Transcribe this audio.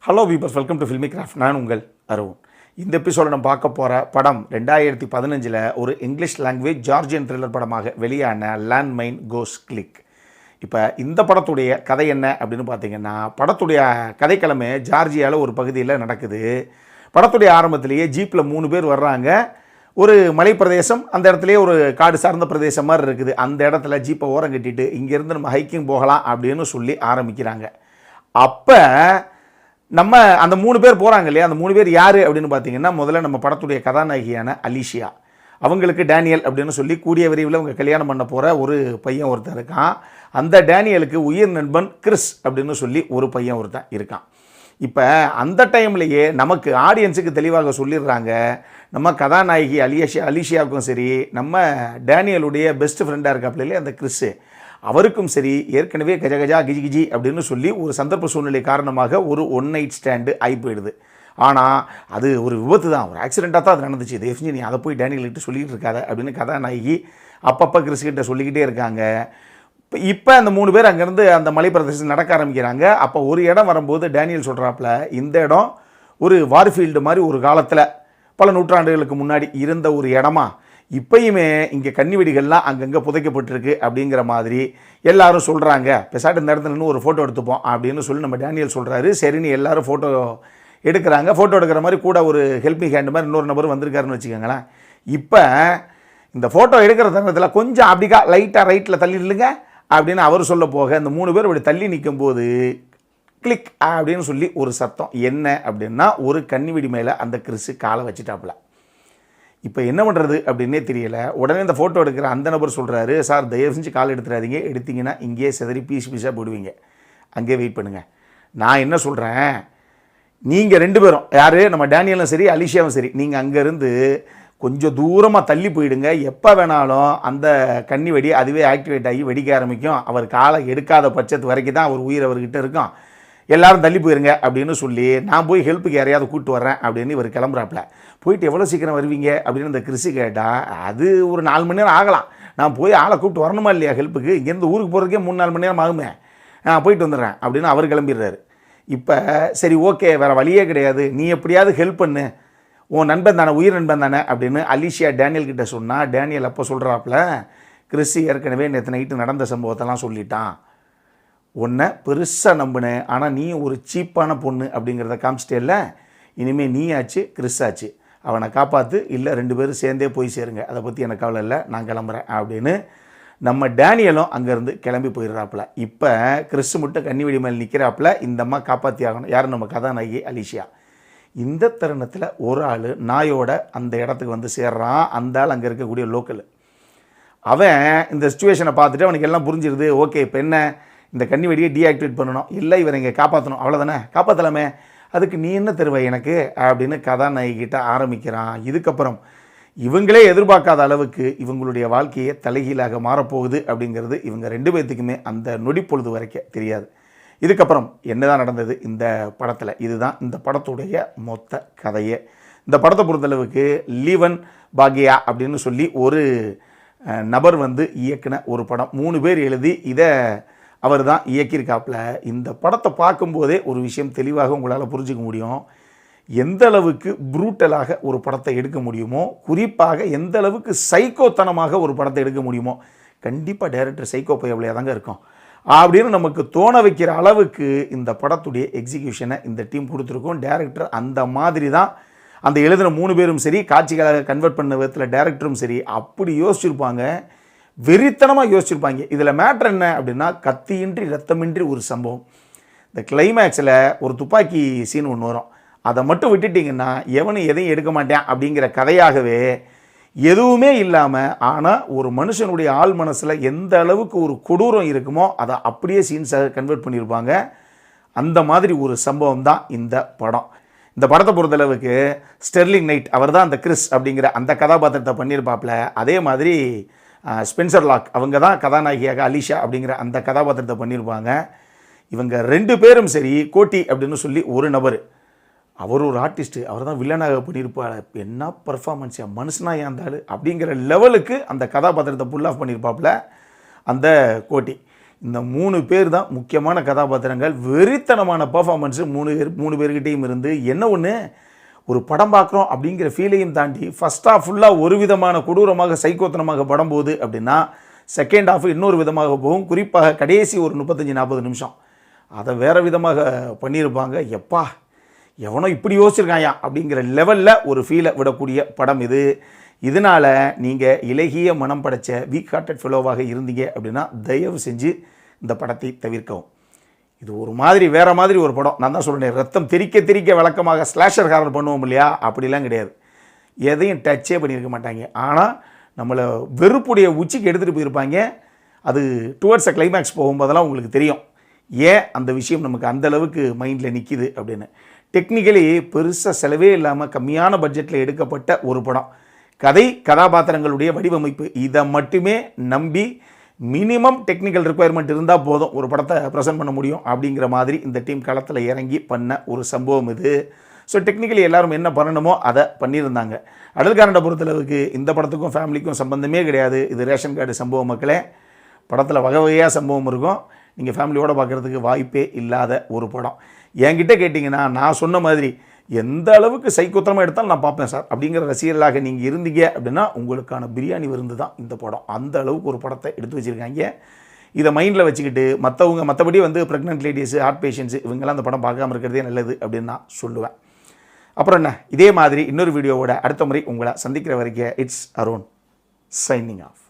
Hello viewers, welcome to Filmi craft. நான் உங்கள் அருண். இந்த எபிசோட நம்ம பார்க்க போகிற படம் 2015 ஒரு இங்கிலீஷ் லாங்குவேஜ் ஜார்ஜியன் த்ரில்லர் படமாக வெளியான லேண்ட்மைன் கோஸ் கிளிக். இப்போ இந்த படத்துடைய கதை என்ன அப்படின்னு பார்த்தீங்கன்னா, படத்துடைய கதைக்கிழமை ஜார்ஜியாவில் ஒரு பகுதியில் நடக்குது. படத்துடைய ஆரம்பத்திலேயே ஜீப்பில் 3 பேர் வர்றாங்க. ஒரு மலை பிரதேசம், அந்த இடத்துலையே ஒரு காடு சார்ந்த பிரதேசம் மாதிரி இருக்குது. அந்த இடத்துல ஜீப்பை ஓரம் கட்டிட்டு இங்கேருந்து நம்ம ஹைக்கிங் போகலாம் அப்படின்னு சொல்லி ஆரம்பிக்கிறாங்க. அப்போ நம்ம அந்த 3 பேர் போகிறாங்க இல்லையா, அந்த 3 பேர் யார் அப்படின்னு பார்த்தீங்கன்னா, முதல்ல நம்ம படத்துடைய கதாநாயகியான அலிஷியா, அவங்களுக்கு டேனியல் அப்படின்னு சொல்லி கூடிய விரைவில் அவங்க கல்யாணம் பண்ண போகிற ஒரு பையன் ஒருத்தன் இருக்கான். அந்த டேனியலுக்கு உயிர் நண்பன் கிறிஸ் அப்படின்னு சொல்லி ஒரு பையன் ஒருத்தன் இருக்கான். இப்போ அந்த டைம்லேயே நமக்கு ஆடியன்ஸுக்கு தெளிவாக சொல்லிடுறாங்க, நம்ம கதாநாயகி அலிஷியாவுக்கும் சரி, நம்ம டேனியலுடைய பெஸ்ட் ஃப்ரெண்டாக இருக்காப்புல அந்த கிறிஸ்ஸு, அவருக்கும் சரி ஏற்கனவே கஜகஜா கிஜி அப்படின்னு சொல்லி ஒரு சந்தர்ப்ப சூழ்நிலை காரணமாக ஒரு ஒன் நைட் ஸ்டாண்டு ஆகி போயிடுது. ஆனால் அது ஒரு விபத்து தான், ஒரு ஆக்சிடெண்ட்டாக தான் அது நடந்துச்சு. தயவுசெஞ்சு நீ அதை போய் டேனியல்கிட்ட சொல்லிகிட்டு இருக்காத அப்படின்னு கதாநாயகி அப்பப்போ கிறிஸ்கிட்ட சொல்லிக்கிட்டே இருக்காங்க. இப்போ அந்த 3 பேர் அங்கேருந்து அந்த மலை பிரதேசம் நடக்க ஆரம்பிக்கிறாங்க. அப்போ ஒரு இடம் வரும்போது டேனியல் சொல்கிறாப்புல, இந்த இடம் ஒரு வார்ஃபீல்டு மாதிரி ஒரு காலத்தில் பல நூற்றாண்டுகளுக்கு முன்னாடி இருந்த ஒரு இடமா, இப்பயுமே இங்கே கன்னி வெடிகள்லாம் அங்கங்கே புதைக்கப்பட்டிருக்கு அப்படிங்கிற மாதிரி எல்லாரும் சொல்கிறாங்க. பெசாட்டு இந்த இடத்துல இன்னும் ஒரு ஃபோட்டோ எடுத்துப்போம் அப்படின்னு சொல்லி நம்ம டேனியல் சொல்கிறாரு. சரின்னு எல்லாரும் ஃபோட்டோ எடுக்கிறாங்க. ஃபோட்டோ எடுக்கிற மாதிரி கூட ஒரு ஹெல்பிங் ஹேண்ட் மாதிரி இன்னொரு நபர் வந்திருக்காருன்னு வச்சுக்கோங்களேன். இப்போ இந்த ஃபோட்டோ எடுக்கிற தருணத்தில் கொஞ்சம் அப்படிக்கா லைட்டாக ரைட்டில் தள்ளி நில்லுங்க அப்படின்னு அவர் சொல்ல போக, இந்த 3 பேர் இப்படி தள்ளி நிற்கும் போது கிளிக் அப்படின்னு சொல்லி ஒரு சத்தம். என்ன அப்படின்னா, ஒரு கன்னிவெடி மேலே அந்த கிறிஸு காலை வச்சுட்டாப்புல. இப்போ என்ன பண்ணுறது அப்படின்னே தெரியல. உடனே இந்த ஃபோட்டோ எடுக்கிற அந்த நபர் சொல்கிறாரு, சார் தயவு செஞ்சு கால் எடுத்துடாதீங்க, எடுத்தீங்கன்னா இங்கேயே செதறி பீஸாக போடுவீங்க, அங்கேயே வெயிட் பண்ணுங்கள். நான் என்ன சொல்கிறேன், நீங்கள் 2 பேரும், யார் நம்ம டேனியலும் சரி அலிஷியாவும் சரி, நீங்கள் அங்கேருந்து கொஞ்சம் தூரமாக தள்ளி போயிடுங்க. எப்போ வேணாலும் அந்த கன்னி வெடி அதுவே ஆக்டிவேட் ஆகி வெடிக்க ஆரம்பிக்கும். அவர் காலை எடுக்காத பட்சத்து வரைக்கும் தான் அவர் உயிர் அவர்கிட்ட இருக்கும். எல்லாரும் தள்ளி போயிருங்க அப்படின்னு சொல்லி, நான் போய் ஹெல்ப்புக்கு யாரையாவது கூப்பிட்டு வரேன் அப்படின்னு இவர் கிளம்புறாப்புல. போயிட்டு எவ்வளோ சீக்கிரம் வருவீங்க அப்படின்னு அந்த கிறிஸு கேட்டால், அது ஒரு 4 மணி நேரம் ஆகலாம். நான் போய் ஆளை கூப்பிட்டு வரணுமா இல்லையா ஹெல்ப்புக்கு, இங்கேருந்து ஊருக்கு போகிறதுக்கே 3-4 மணி நேரம் ஆகுமே, நான் போயிட்டு வந்துடுறேன் அப்படின்னு அவர் கிளம்பிடுறாரு. இப்போ சரி ஓகே, வேறு வழியே கிடையாது, நீ எப்படியாவது ஹெல்ப் பண்ணு, உன் நண்பன் தானே, உயிர் நண்பன் தானே அப்படின்னு அலிஷியா டேனியல் கிட்ட சொன்னால், டேனியல் அப்போ சொல்கிறாப்புல, கிறிஸு ஏற்கனவே நேற்று நைட்டு நடந்த சம்பவத்தெல்லாம் சொல்லிட்டான், உன்னை பெருசாக நம்பினேன், ஆனால் நீ ஒரு சீப்பான பொண்ணு அப்படிங்கிறத காமிச்சிட்டேல்ல, இனிமேல் நீ ஆச்சு கிறிஸ் ஆச்சு, அவனை காப்பாற்று, இல்லை 2 பேரும் சேர்ந்தே போய் சேருங்க, அதை பற்றி எனக்கு கவலை இல்லை, நான் கிளம்புறேன் அப்படின்னு நம்ம டேனியலும் அங்கேருந்து கிளம்பி போயிடுறாப்புல. இப்போ கிறிஸ் மட்டும் கன்னிவெடி மேல் நிற்கிறாப்புல. இந்த அம்மா காப்பாற்றி ஆகணும். யார்? நம்ம கதாநாயகி அலிஷியா. இந்த தருணத்தில் ஒரு ஆள் நாயோட அந்த இடத்துக்கு வந்து சேர்றான். அந்த ஆள் அங்கே இருக்கக்கூடிய லோக்கல். அவன் இந்த சிச்சுவேஷனை பார்த்துட்டு அவனுக்கு எல்லாம் புரிஞ்சிருது. ஓகே, இப்போ என்ன, இந்த கன்னி வெடியை டீஆக்டிவேட் பண்ணணும், இல்லை இவரை இங்கே காப்பாற்றணும், அவ்வளோதானே, காப்பாற்றலாமே, அதுக்கு நீ என்ன தருவ எனக்கு அப்படின்னு கதாநாயகிட்ட ஆரம்பிக்கிறான். இதுக்கப்புறம் இவங்களே எதிர்பார்க்காத அளவுக்கு இவங்களுடைய வாழ்க்கையை தலைகீழாக மாறப்போகுது அப்படிங்கிறது இவங்க 2 பேர்த்துக்குமே அந்த நொடிப்பொழுது வரைக்கும் தெரியாது. இதுக்கப்புறம் என்னதான் நடந்தது இந்த படத்தில், இதுதான் இந்த படத்துடைய மொத்த கதையே. இந்த படத்தை பொறுத்தளவுக்கு லீவன் பாக்யா அப்படின்னு சொல்லி ஒரு நபர் வந்து இயக்குன ஒரு படம். 3 பேர் எழுதி இதை அவர் தான் இயக்கியிருக்காப்புல. இந்த படத்தை பார்க்கும்போதே ஒரு விஷயம் தெளிவாக உங்களால் புரிஞ்சிக்க முடியும், எந்த அளவுக்கு ப்ரூட்டலாக ஒரு படத்தை எடுக்க முடியுமோ, குறிப்பாக எந்த அளவுக்கு சைக்கோத்தனமாக ஒரு படத்தை எடுக்க முடியுமோ. கண்டிப்பாக டைரக்டர் சைக்கோ பயபிளையாக தாங்க இருக்கும் அப்படின்னு நமக்கு தோண வைக்கிற அளவுக்கு இந்த படத்துடைய எக்ஸிக்யூஷனை இந்த டீம் கொடுத்துருக்கோம். டைரக்டர் அந்த மாதிரி தான், அந்த எழுதின 3 பேரும் சரி, காட்சிகளாக கன்வெர்ட் பண்ண விதத்தில் டைரக்டரும் சரி, அப்படி யோசிச்சிருப்பாங்க, வெறித்தனமாக யோசிச்சிருப்பாங்க. இதில் மேட்ரு என்ன அப்படின்னா, கத்தியின்றி ரத்தமின்றி ஒரு சம்பவம். இந்த கிளைமேக்ஸில் ஒரு துப்பாக்கி சீன் ஒன்று வரும், அதை மட்டும் விட்டுட்டிங்கன்னா எவனும் எதையும் எடுக்க மாட்டேன் அப்படிங்கிற கதையாகவே எதுவுமே இல்லாமல், ஆனால் ஒரு மனுஷனுடைய ஆள் மனசில் எந்த அளவுக்கு ஒரு கொடூரம் இருக்குமோ அதை அப்படியே சீன்ஸாக கன்வெர்ட் பண்ணியிருப்பாங்க. அந்த மாதிரி ஒரு சம்பவம் தான் இந்த படம். இந்த படத்தை பொறுத்தளவுக்கு ஸ்டெர்லிங் நைட் அவர் தான் அந்த கிறிஸ் அப்படிங்கிற அந்த கதாபாத்திரத்தை பண்ணியிருப்பாப்புல. அதே மாதிரி ஸ்பென்சர் லாக் அவங்க தான் கதாநாயகியாக அலிஷா அப்படிங்கிற அந்த கதாபாத்திரத்தை பண்ணியிருப்பாங்க. இவங்க 2 பேரும் சரி, கோட்டி அப்படின்னு சொல்லி ஒரு நபர், அவர் ஒரு ஆர்டிஸ்ட்டு, அவர் தான் வில்லனாக பண்ணியிருப்பார். என்ன பர்ஃபார்மன்ஸ், மனுஷனாக இருந்தாலும் அப்படிங்கிற லெவலுக்கு அந்த கதாபாத்திரத்தை புல் ஆஃப் பண்ணியிருப்பாப்புல அந்த கோட்டி. இந்த 3 பேர் தான் முக்கியமான கதாபாத்திரங்கள். வெறித்தனமான பெர்ஃபார்மன்ஸு 3 பேர்கிட்டையும் இருந்து என்ன ஒன்று, ஒரு படம் பார்க்குறோம் அப்படிங்கிற ஃபீலையும் தாண்டி ஃபஸ்ட் ஹாஃப் ஃபுல்லாக ஒரு விதமான கொடூரமாக சைக்கோத்தனமாக படம் போகுது அப்படின்னா செகண்ட் ஹாஃப் இன்னொரு விதமாக போகும். குறிப்பாக கடைசி ஒரு 35-40 நிமிஷம் அதை வேறு விதமாக பண்ணியிருப்பாங்க. எப்பா எவனோ இப்படி யோசிச்சிருக்காயா அப்படிங்கிற லெவலில் ஒரு ஃபீலை விடக்கூடிய படம் இது. இதனால் நீங்கள் இலகிய மனம் படைத்த வீக் ஹார்ட்டட் ஃபெலோவாக இருந்தீங்க அப்படின்னா தயவு செஞ்சு இந்த படத்தை தவிர்க்கவும். இது ஒரு மாதிரி வேறு மாதிரி ஒரு படம். நான் தான் சொல்கிறேன், ரத்தம் திரிக்க விளக்கமாக ஸ்லாஷர் ஹாரர் பண்ணுவோம் இல்லையா, அப்படிலாம் கிடையாது. எதையும் டச்சே பண்ணியிருக்க மாட்டாங்க. ஆனால் நம்மளை வெறுப்புடைய உச்சிக்கு எடுத்துகிட்டு போயிருப்பாங்க. அது டுவர்ட்ஸ் அ கிளைமேக்ஸ் போகும்போதெல்லாம் உங்களுக்கு தெரியும் ஏன் அந்த விஷயம் நமக்கு அந்தளவுக்கு மைண்டில் நிற்கிது அப்படின்னு. டெக்னிக்கலி பெருசாக செலவே இல்லாமல் கம்மியான பட்ஜெட்டில் எடுக்கப்பட்ட ஒரு படம். கதை, கதாபாத்திரங்களுடைய வடிவமைப்பு, இதை மட்டுமே நம்பி மினிமம் டெக்னிக்கல் ரிக்குவயர்மெண்ட் இருந்தால் போதும் ஒரு படத்தை ப்ரெசென்ட் பண்ண முடியும் அப்படிங்கிற மாதிரி இந்த டீம் களத்தில் இறங்கி பண்ண ஒரு சம்பவம் இது. ஸோ டெக்னிக்கலி எல்லாரும் என்ன பண்ணணுமோ அதை பண்ணியிருந்தாங்க. அடல்காரண்டை பொறுத்தளவுக்கு இந்த படத்துக்கும் ஃபேமிலிக்கும் சம்பந்தமே கிடையாது. இது ரேஷன் கார்டு சம்பவம் மக்களே. படத்தில் வகை வகையாக சம்பவம் இருக்கும். நீங்கள் ஃபேமிலியோடு பார்க்குறதுக்கு வாய்ப்பே இல்லாத ஒரு படம். என்கிட்ட கேட்டிங்கன்னா நான் சொன்ன மாதிரி எந்த அளவுக்கு சைக்கோத்தனமாக எடுத்தாலும் நான் பார்ப்பேன் சார் அப்படிங்கிற ரசிகர்களாக நீங்கள் இருந்தீங்க அப்படின்னா உங்களுக்கான பிரியாணி விருந்து தான் இந்த படம். அந்த அளவுக்கு ஒரு படத்தை எடுத்து வச்சுருக்காங்க. இதை மைண்டில் வச்சுக்கிட்டு மற்றபடி ப்ரெக்னென்ட் லேடிஸு, ஹார்ட் பேஷண்ட்ஸு இவங்கெல்லாம் அந்த படம் பார்க்காம இருக்கிறதே நல்லது அப்படின்னு நான் சொல்லுவேன். அப்புறம் என்ன, இதே மாதிரி இன்னொரு வீடியோவோட அடுத்த முறை உங்களை சந்திக்கிற வரைக்கும் இட்ஸ் அருண் சைனிங் ஆஃப்.